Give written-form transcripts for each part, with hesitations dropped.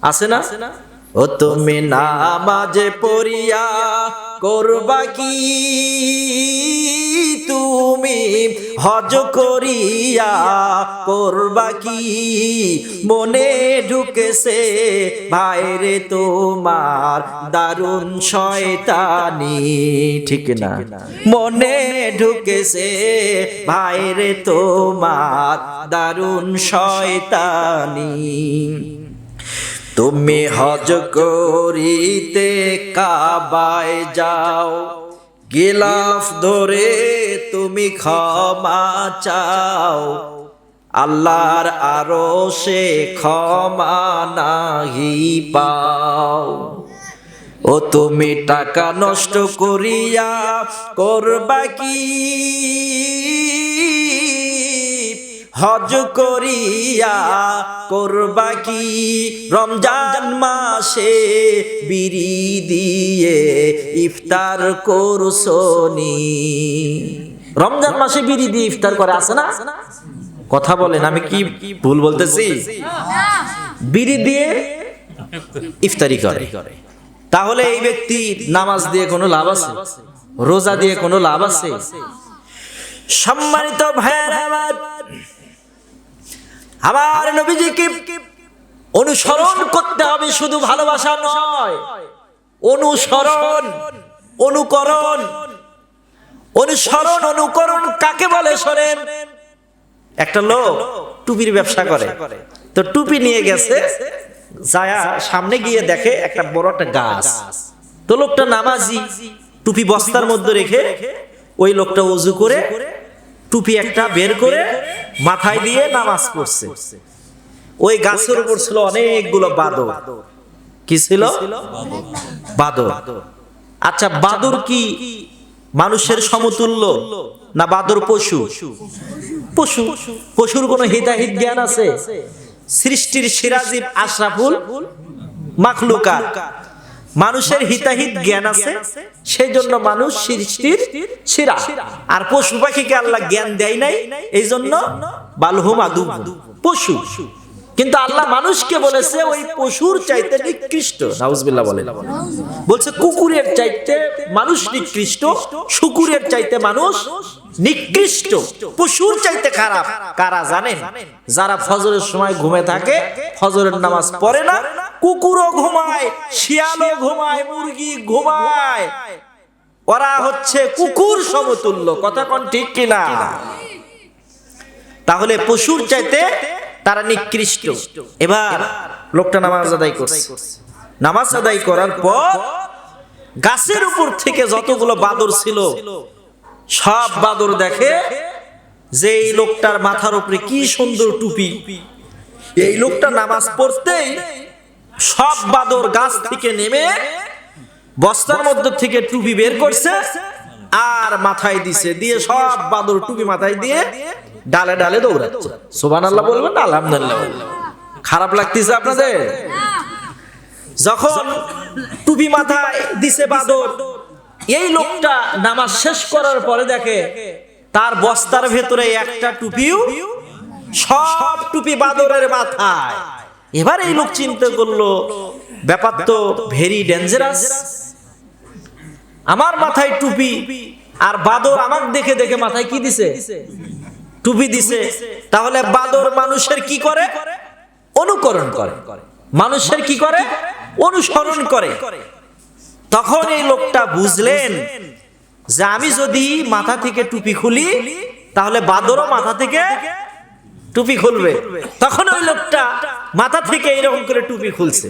আছে না? ও তুমি নামাজে পড়িয়া করবা কি, তুমি হজ করিয়া করবা কি, মনে ঢুকেছে ভাইরে তোমার দারুণ শয়তানি, ঠিক না? মনে ঢুকেছে ভাইরে তোমার দারুণ শয়তানি। তুমি হজ করিতে কাবায় যাও, গিলাফ ধরে তুমি ক্ষমা চাও, আল্লাহর আরশে ক্ষমা নাহি পাও। ও তুমি টাকা নষ্ট করিয়া করবা কি, হজ করিয়া করবা কি, রমজান মাসে বিড়ি দিয়ে ইফতার করছনি। রমজান মাসে বিড়ি দিয়ে ইফতার করে, আছে না? কথা বলেন, আমি কি ভুল বলতেছি? বিড়ি দিয়ে ইফতারি করে। তাহলে এই ব্যক্তি নামাজ দিয়ে কোনো লাভ আছে? রোজা দিয়ে কোনো লাভ আছে? সম্মানিত ভাইয়েরা আমার নবীজিকে অনুসরণ করতে হবে, শুধু ভালোবাসা নয়, অনুসরণ, অনুকরণ। অনুসরণ অনুকরণ কাকে বলে শোনেন। একটা লোক টুপির ব্যবসা করে, তো টুপি নিয়ে গেছে, যায়া সামনে গিয়ে দেখে একটা বড় একটা গাছ। তো লোকটা নামাজি, টুপি বস্তার মধ্যে রেখে ওই লোকটা ওযু করে টুপি একটা বের করে মাথায় দিয়ে নামাজ পড়ছে। ওই গাছের উপর ছিল অনেকগুলো বাদর। কি ছিল? বাদর। আচ্ছা, বাদর কি মানুষের সমতুল্য না বাদর পশু? পশু। পশুর কোনো হিতাহিত জ্ঞান আছে? সৃষ্টির সিরাজিব আশরাফুল মাখলুকাত, মানুষের হিতাহিত জ্ঞান আছে, সেই জন্য মানুষ সৃষ্টির সেরা। আর পশু পাখিকে আল্লাহ জ্ঞান দেয় নাই, এই জন্য বালহুম আদু, পশু। কিন্তু আল্লাহ মানুষকে বলেছে ওই পশুর চাইতে নিকৃষ্ট। নাউজুবিল্লাহ বলেন। বলছে কুকুরের চাইতে মানুষ নিকৃষ্ট, শুকুরের চাইতে মানুষ নিকৃষ্ট, পশুর চাইতে খারাপ। কারা জানেন? যারা ফজরের সময় ঘুমে থাকে, ফজরের নামাজ পড়ে না। কুকুরও ঘুমায়, শিয়ালও ঘুমায়, মুরগি ঘুমায়, ওরা হচ্ছে কুকুর সমতুল্য। কথা কোন ঠিক কিনা? তাহলে পশুর চাইতে তারা নিকৃষ্ট। এবার লোকটা নামাজ আদায় করছে। নামাজ আদায় করার পর গাছের উপর থেকে যতগুলো বাদর ছিল সব বাদর দেখে যে এই লোকটার মাথার উপরে কি সুন্দর টুপি। এই লোকটা নামাজ পড়তেই সব বাদর গাছ থেকে নেমে বস্তার মধ্যে থেকে টুপি বের করছে আর মাথায় দিছে, দিয়ে সব বাদর টুপি মাথায় দিয়ে ডালে ডালে দৌড়াচ্ছে। সুবহানাল্লাহ বলবেন না আলহামদুলিল্লাহ? খারাপ লাগতেছে আপনাদের? যখন টুপি মাথায় দিছে বাদর, এই লোকটা নামাজ শেষ করার পরে দেখে তার বস্তার ভেতরে একটা টুপিও, সব টুপি বাদরের মাথায়। এবার এই লোক চিন্তা করলো ব্যাপার তো ভেরি ডেঞ্জারাস। আমার মাথায় টুপি আর বাদর আমাকে দেখে দেখে মাথায় কি দিছে? টুপি দিছে। তাহলে বাদর মানুষের কি করে? অনুকরণ করে। মানুষের কি করে? অনুসরণ করে। তখন এই লোকটা বুঝলেন যে আমি যদি মাথা থেকে টুপি খুলি তাহলে বাদরও মাথা থেকে টুপি খুলবে। তখন ওই লোকটা মাথা থেকে এরকম করে টুপি খুলছে।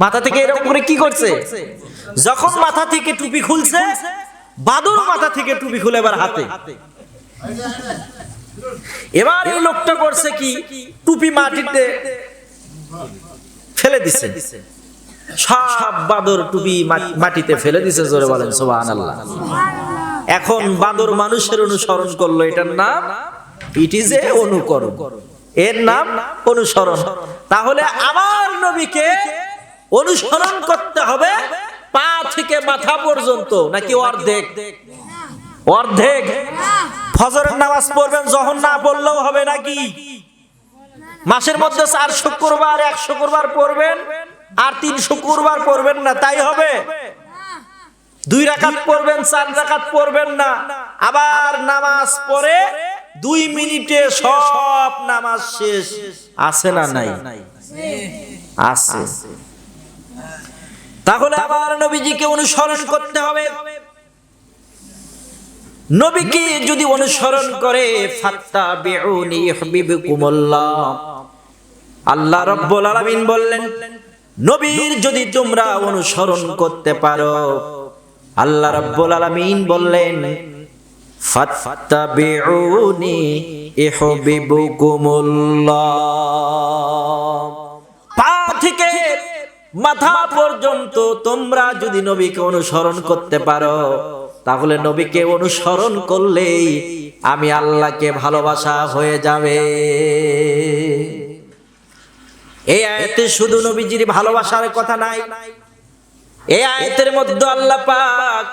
মাথা থেকে এরকম করে কি করছে? যখন মাথা থেকে টুপি খুলছে, বাদর মাথা থেকে টুপি খুলে এবার হাতে। এবার এই লোকটা করছে কি? টুপি মাটিতে ফেলে দিছে। সব বাদর টুপি মাটিতে ফেলে দিছে। জোরে বলেন সুবহানাল্লাহ। এখন বাদর মানুষের অনুসরণ করলো। এটার নাম ইট ইজ এ অনুকরণ, এর নাম অনুসরণ। তাহলে আমার নবীকে অনুসরণ করতে হবে পা থেকে মাথা পর্যন্ত, নাকি অর্ধেক? অর্ধেক। ফজরের নামাজ পড়বেন যখন না পড়লেও হবে নাকি? মাসের মধ্যে 4 শুক্রবার 1 শুক্রবার পড়বেন আর 3 শুক্রবার পড়বেন না, তাই হবে? 2 রাকাত পড়বেন 4 রাকাত পড়বেন না, আবার নামাজ পড়ে 2 মিনিটে সব নামাজ শেষ, আছে না নাই? আছে। তাহলে আবার নবীজিকে অনুসরণ করতে হবে। নবীকে যদি অনুসরণ করে ফাত্তাবিউনি ইউহিব্বুকুমুল্লাহ, আল্লাহ রাব্বুল আলামিন বললেন নবীর যদি তোমরা অনুসরণ করতে পারো, আল্লাহ রাব্বুল আলামিন বললেন ফাত্তাবিউনি ইউহিব্বুকুমুল্লাহ। পা থেকে মাথা পর্যন্ত তোমরা যদি নবীকে অনুসরণ করতে পারো, তাহলে নবীকে অনুসরণ করলেই আমি আল্লাহকে ভালোবাসা হয়ে যাবে। এই আয়াতে শুধু নবীজির ভালোবাসার কথা নাই, এই আয়াতের মধ্যে আল্লাহ পাক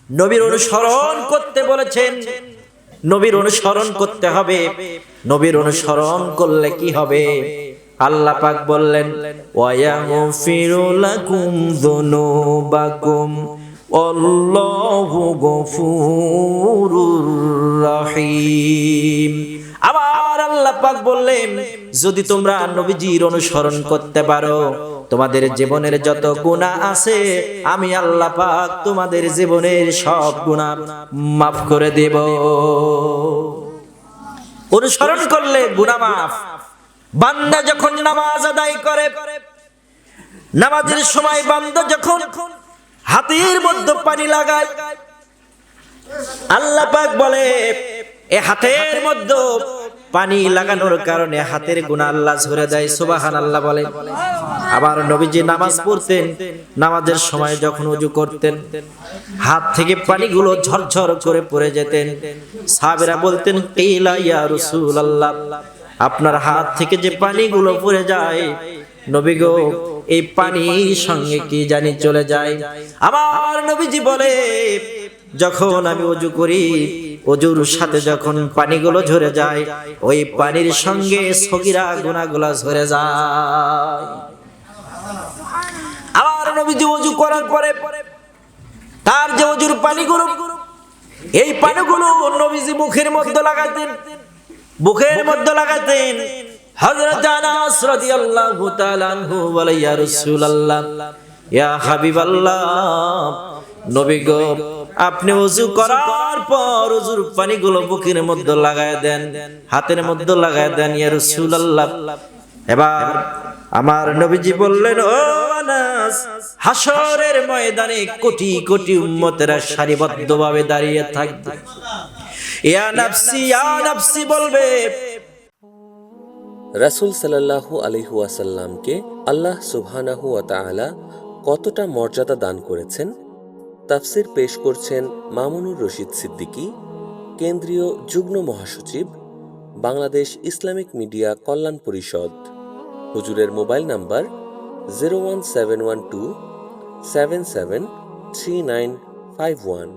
নবীর অনুসরণ করতে বলেছেন। নবীর অনুসরণ করতে হবে। নবীর অনুসরণ করলে কি হবে? আল্লাহ পাক বললেন ওয়ায়াগফিরু লাকুম যুনুবাকুম আল্লাহু গফুরুর রহিম। আবার আল্লাহ পাক বললেন যদি তোমরা নবীজির অনুসরণ করতে পারো, তোমাদের জীবনের যত গুনাহ আছে আমি আল্লাহ পাক তোমাদের জীবনের সব গুনাহ মাফ করে দেব। অনুসরণ করলে গুনাহ মাফ। বান্দা যখন নামাজ আদায় করে, নামাজের সময় বান্দা যখন হাতের মধ্যে পানি লাগায়, আল্লাহ পাক বলে এই হাতের মধ্যে পানি লাগানোর কারণে হাতের গুনাহ আল্লাহ ঝরে দেয়। সুবহানাল্লাহ বলে। আবার নবীজি নামাজ পড়তেন, নামাজের সময় যখন ওযু করতেন হাত থেকে পানিগুলো ঝরঝর করে পড়ে যেতেন। সাহাবীরা বলতেন কিলা ইয়া রাসূলুল্লাহ, আপনার হাত থেকে যে পানিগুলো পড়ে যায় নবী গো, এই পানির সঙ্গে কি জানি চলে যায়। আমার নবীজি বলে যখন আমি ওযু করি, ওযুর সাথে যখন পানিগুলো ঝরে যায়, ওই পানির সঙ্গে সগীরা গুনাহগুলো ঝরে যায়। আমার নবীজি ওযু করার পরে তার যে ওযুর পানিগুলো, এই পানিগুলো নবীজি মুখের মধ্যে লাগাতেন, বুকের মধ্যে লাগাতেন। হযরত আনাস রাদিয়াল্লাহু তাআলা আনহু বলে ইয়া রাসূলুল্লাহ, ইয়া হাবিবাল্লাহ, নবী গো আপনি ওযু করার পর ওযুর পানিগুলো বুকের মধ্যে লাগায় দেন, হাতের মধ্যে লাগায় দেন ইয়া রাসূলুল্লাহ। এবার আমার নবীজি বললেন ও আনাস, হাসরের ময়দানে কোটি কোটি উম্মতেরা সারিবদ্ধভাবে দাঁড়িয়ে থাকবে, ইয়া নাফসি বলবে। রাসূল সাল্লাল্লাহু আলাইহি ওয়াসাল্লামকে আল্লাহ সুবহানাহু ওয়া তাআলা কতটা মর্যাদা দান করেছেন, তাফসির পেশ করছেন মামুনুর রশিদ সিদ্দিকী, কেন্দ্রীয় যুগ্ম মহাসচিব, বাংলাদেশ ইসলামিক মিডিয়া কল্যাণ পরিষদ। হুজুরের মোবাইল নাম্বার 01712 773951।